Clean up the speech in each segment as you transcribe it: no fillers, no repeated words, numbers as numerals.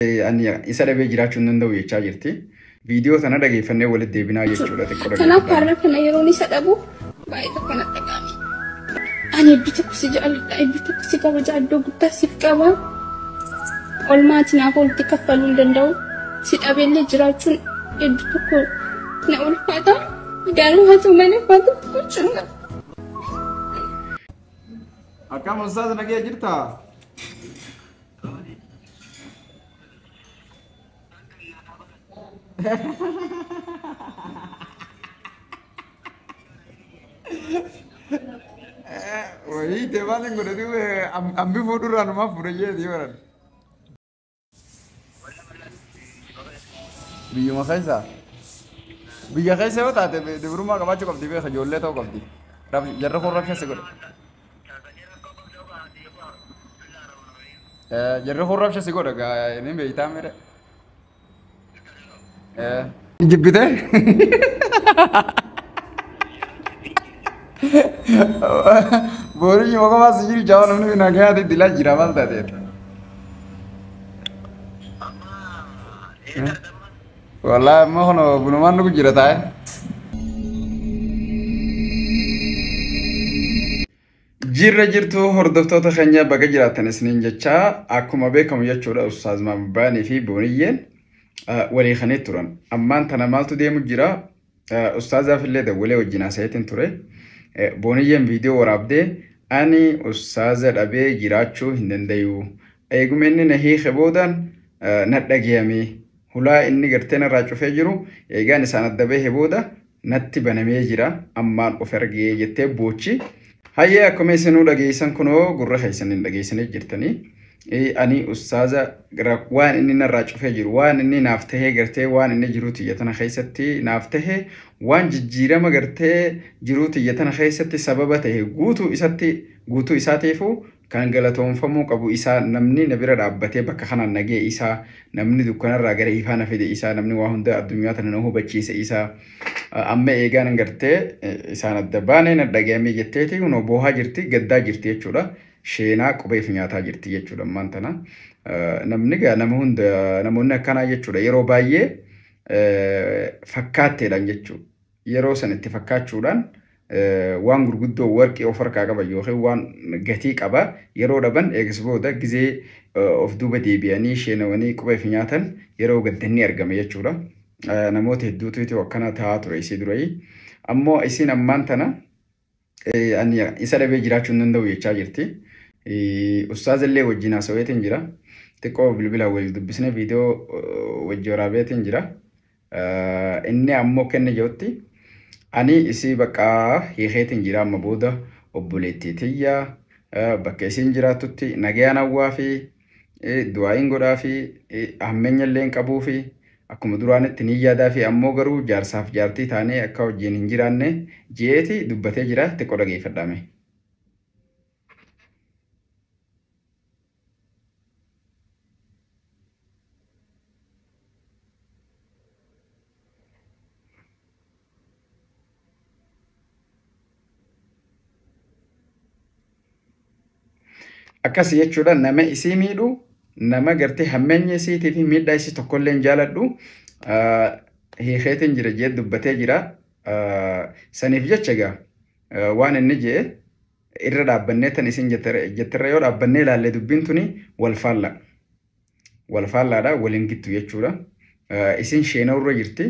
Ani isa dhabee jiraachuun danda'u jechaa jirti. Viidiyoo sana dhageeffannee walitti deebinaa jechuudha xiqqoo dhageeffannaa. Kanaaf har'a kana yeroon isa dhabu baay'ee tokko na dhaga'ame. Ani eebbi tokko si jaalladha, eebbi tokko si kabaja, iddoo guddaa siif qaba. Olmaati naaf walitti kaffaluu hin danda'u. Si dhabeellee jiraachuun eebbi tokko na ulfaata. Garuu haa ta'u malee waanta gochuudha. Akkam ustaas nagee jirtaa? Wahii deemaan hin godhatu ambi fuudhurraa numaaf fudhayee deeman. Biyyuma keessa yoo taate dibrummaa qabaachuu qabdi beeka ijoollee ta'uu qabdi. Jarra kun rakkisa godhe. Jarra kun rakkisa godhe inni beektaa miidha. Jibbite? Boori nyuma kama sijiri jawa namni bina gaya di dilaa jira maal taate. Wallahi amma kono bunumaan nuku jira taa'e. Jirra jirtu hordoftoota keenya baga jiraatan isiniin jechaa akkuma beekamu jechuudha Ustaaz Maambaanii fi Booniyyeen walii kanee turan. Ammaan tana maaltu deemu jira? Ustaazaaf illee dawwalee wajjin haasa'eetiin ture. Booniyyeen viidiyoo waraabdee ani ustaaza dhabee jiraachuu hin dandayu. Eeguma inni na hiike boodaan na dhagayame. Hulaa inni gartee narraa cufee jiru eegaan isaan adda bahee booda natti banamee jira. Ammaan of argee jettee boochi. Hayyee akkuma isinuu dhageessan kunoo gurra keessan hin dhageessanii jirtanii. Ani ustaaza waan inni narraa cufee jiru waan inni naaf tahee gartee waan inni jiru tiyyatana keessatti naaf tahee waan jijjiirama gartee jiru tiyyatana keessatti sababa tahee guutuu isaatiifuu kan galatoomfamuu qabu isaa namni na bira dhaabbatee bakka kanaan nagee isaa namni dukkanarraa gara ifaa na fide isaa namni waa hunda addunyaa tana na hubachiise isaa amma eegaan gartee isaan adda baanee na dhagayamee jetteeti kunoo boohaa jirti gaddaa jirti jechuudha. Sheenaa qubeef nyaataa jirti jechuudha ammaan tana. Namni gaa namoonni akkanaa jechuudha yeroo baay'ee fakkaatteedhaan jechuudha. Yeroo san itti fakkaachuudhaan waan gurguddoo warqii of harkaa qaba yookiin waan gatii qaba yeroo dhaban eegas booda gizee of duuba deebi'anii sheenawanii qubeef nyaatan yeroo gaddanni argame jechuudha. Namoota hedduutu akkana ta'aa ture isii durii. Ammoo isiin ammaan tana ani isa dhabee jiraachuu hin danda'u jechaa jirti. Ustaazillee wajjin haasa'eetiin jira. Xiqqoo bilbila wal dubbisnee viidiyoo wajji waraabeetiin jira. Inni ammoo kenne jirutti ani isii bakka hiikeetiin jira amma booda obboleettii tiyya bakka isiin jiraatutti nagayaan hawwaa fi du'aayin godhaa fi hammeenya illee qabuu fi akkuma duraanitti ni yaadaa fi ammoo garuu jaarsaaf jaartii taanee akka wajjin hin jiraanne jeeti dubbatee jira xiqqoo dhageeffadhaame. Akkas jechuudha nama isii miidhu nama gartee hammeenya isiitii fi miidhaa isii tokkollee hin jaaladhu hiikeetiin jira jee dubbatee jira. Saniif jecha egaa waan inni jee irra dhaabbannee tan isin jettirra yoo dhaabbannee ilaalle dubbiin tuni walfaallaadha waliin gittu jechuudha. Isin sheenawurra jirti.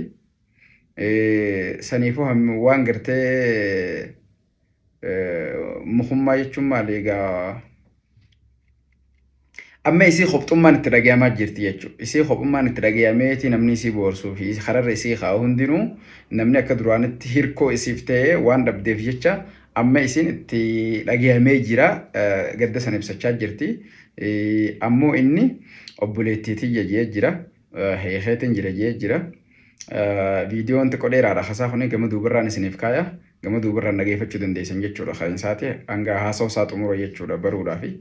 Saniifuu waan gartee mukummaa jechuun maali egaa amma isii qophummaan itti dhagayamaa jirti jechuudha. Isii qophummaan itti dhagayameeti namni isii boorsuu fi kararra isii kaa'u hundinuu namni akka duraanitti hirkoo isiif ta'ee waan dhabdeef jecha amma isiin itti dhagayamee jira gadda sana ibsachaa jirti. Ammoo inni obboleettiitii jejee jira hiikeetiin jira jee jira. Viidiyoon xiqqoo dheeraadha hasaa kuni gama duubarraan isiniif kaaya gama duubarraan dhageeffachuu dandeessan jechuudha. Kan isaati hanga haasa'u isaa xumura jechuudha baruudhaafi.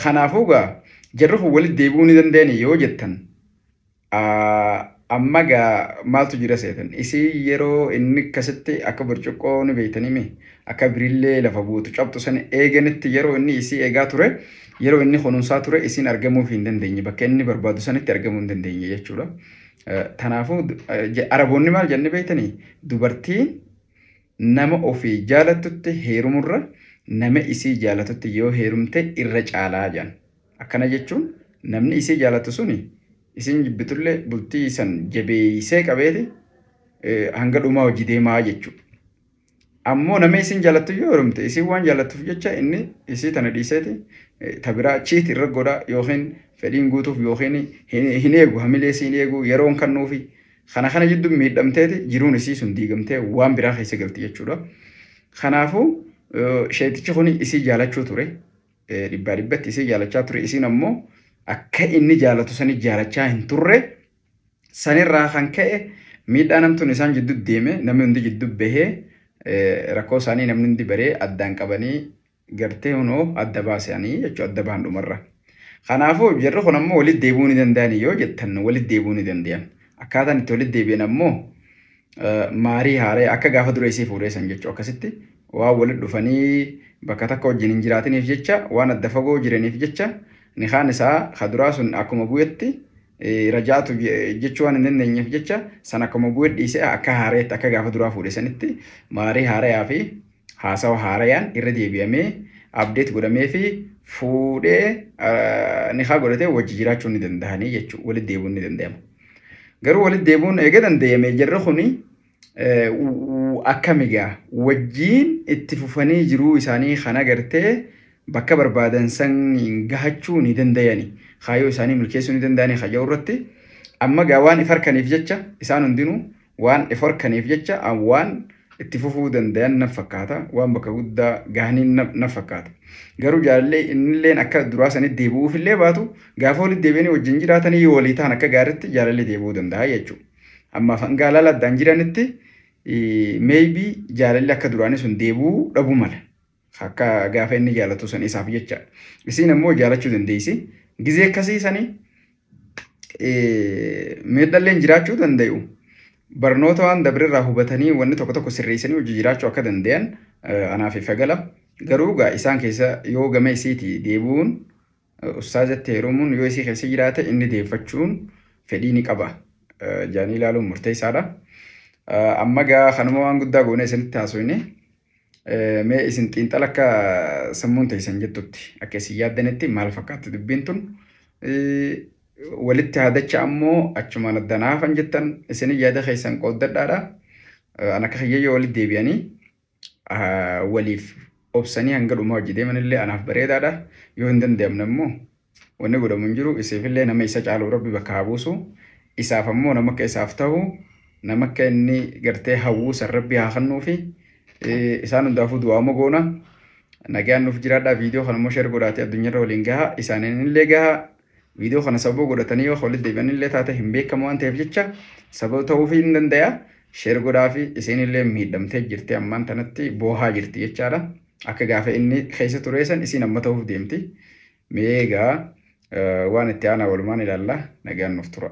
Kanaafuu gaa jarri kun walitti deebi'uu ni danda'ani yoo jettan amma gaa maaltu jira seetan isii yeroo inni akkasitti akka burcuqqoo ni beeytanii akka birillee lafa buutu cabxu sana eeganitti yeroo inni isii eegaa ture yeroo inni kunuunsaa ture isin argamuu hin dandeenye bakka inni barbaadu sanitti argamuu hin dandeenye jechuudha. Kanaafuu Araboonni maal jennee beektanii dubartiin nama ofii jaalatutti heerumurra nama isii jaalatutti yoo heerumte irra caalaa jedhan. Akkana jechuun namni isii jaalatu suni isin jibbitullee bultii san jabeessee qabeeti hanga dhumaa hojii deemaa jechuudha. Ammoo nama isin jaalatu yoo heerumte isin waan jaalatuuf jecha inni isii tana dhiiseeti tabiraa chiit irra godha yookiin fedhiin guutuuf yookiin hin eegu hamilee siin eegu yeroon kannuufi kana jidduu miidhamteeti jiruun isii sun diigamtee waan biraa keessa galti jechuudha. Kanaafuu sheetichi kun isii jaalachuu ture dhibbaa dhibbatti isii jaalachaa ture isin ammoo akka inni jaalatu sani jaalachaa hin turre sanirraa kan ka'e miidhaa namtuun isaan jidduu deeme namni hundi jidduu bahee rakkoo isaanii namni hundi baree addaan qabanii gartee hunoo adda baasanii jechuudha adda baan dhumarra. Kanaafuu jarri kun ammoo walitti deebi'uu ni danda'an yoo jettan walitti deebi'uu ni danda'an. Akkaataan itti walitti deebi'an ammoo maarii haaree akka gaafa dura isii fuudheessan jechuudha akkasitti waan walitti dhufanii bakka takka wajjin hin jiraataniif jecha waan adda fagoo jiraniif jecha nikaan isaa kaduraa sun akkuma bu'etti rajaatu jechuu waan hin dandeenyeef jecha san akkuma bu'e dhiisee akka haareetti akka gaafa duraa fuudheessanitti maarii haareyaa fi haasawa haarayaan irra deebi'amee abdeet godhamee fi fuudhee nikaa godhatee wajji jiraachuu ni danda'anii jechuudha walitti deebi'uun ni danda'ama. Garuu walitti deebi'uun eega danda'amee jirra kuni akkamigaa wajjiin itti fufanii jiruu isaanii kana gartee bakka barbaadan san gahachuu ni danda'ani. Kaayyoo isaanii milkeessuu ni danda'ani kayyoo irratti. Amma gaa waan ifarkaniif jecha isaan hundinuu waan ifarkaniif jecha waan itti fufuu danda'an na fakkaata. Waan bakka guddaa gahanii na fakkaata. Garuu jaalallee innilleen akka duraa sanitti deebi'uuf illee baatu gaafa walitti deebi'anii wajjin jiraatanii yoo walii ta'an akka gaariitti jaalallee deebi'uu danda'a jechuudha. Amma fangaalaa addaan jiranitti maybe jaalallee akka duraanii sun deebi'uu dhabuu mala. Akka gaafa inni jaalatu san isaaf jecha. Isin ammoo jaalachuu dandeessi. Gizee akkasii sanii miidhalleen jiraachuu danda'u. Barnoota waan dabrirraa hubatanii wanni tokko tokko sirreessanii hojii jiraachuu akka danda'an anaaf ifa gala. Garuu gaa isaan keessa yoo gama isiiti deebi'uun ustaazatti heerumuun yoo isii keessa jiraate inni deeffachuun fedhii ni qaba. Jaanii ilaaluun murteessaadha. Amma gaa kanuma waan guddaa goone isinitti haasofne mee isin xiinxala akka sammuun teessan jettutti akka isin yaaddanitti maal fakkaatti dubbiin tun walitti haadacha ammoo achumaan addanaafan jettan isin yaada keessan qooddadhaadha. An akka hiyyeeyyoo walitti deebi'anii waliif obsanii hanga dhumaa hojii deemanillee anaaf bareedaadha. Yoo hin danda'amne ammoo wanni godhamu hin jiru isiifillee nama isa caalu rabbi bakka haa buusu. Isaaf ammoo nama akka isaaf ta'u nama akka inni gartee hawwuu san rabbi haa kennuufi isaan hundaafuu du'aa goona. Nagaan nuuf jiraadhaa viidiyoo kana immoo sheer godhaatee addunyaarra waliin gahaa isaaniinillee gahaa viidiyoo kana sababa godhatanii yoo walitti deebi'anillee taate hin beekamu waan ta'eef jecha sababa ta'uu hin danda'a. Sheer godhaa fi isinillee miidhamtee jirti ammaan tanatti boohaa jirti jechaadha. Akka gaafa inni keessa tureessan isin amma ta'uuf deemti. Meegaa waan itti aanaa walumaan ilaalla nagaan nuuf tura.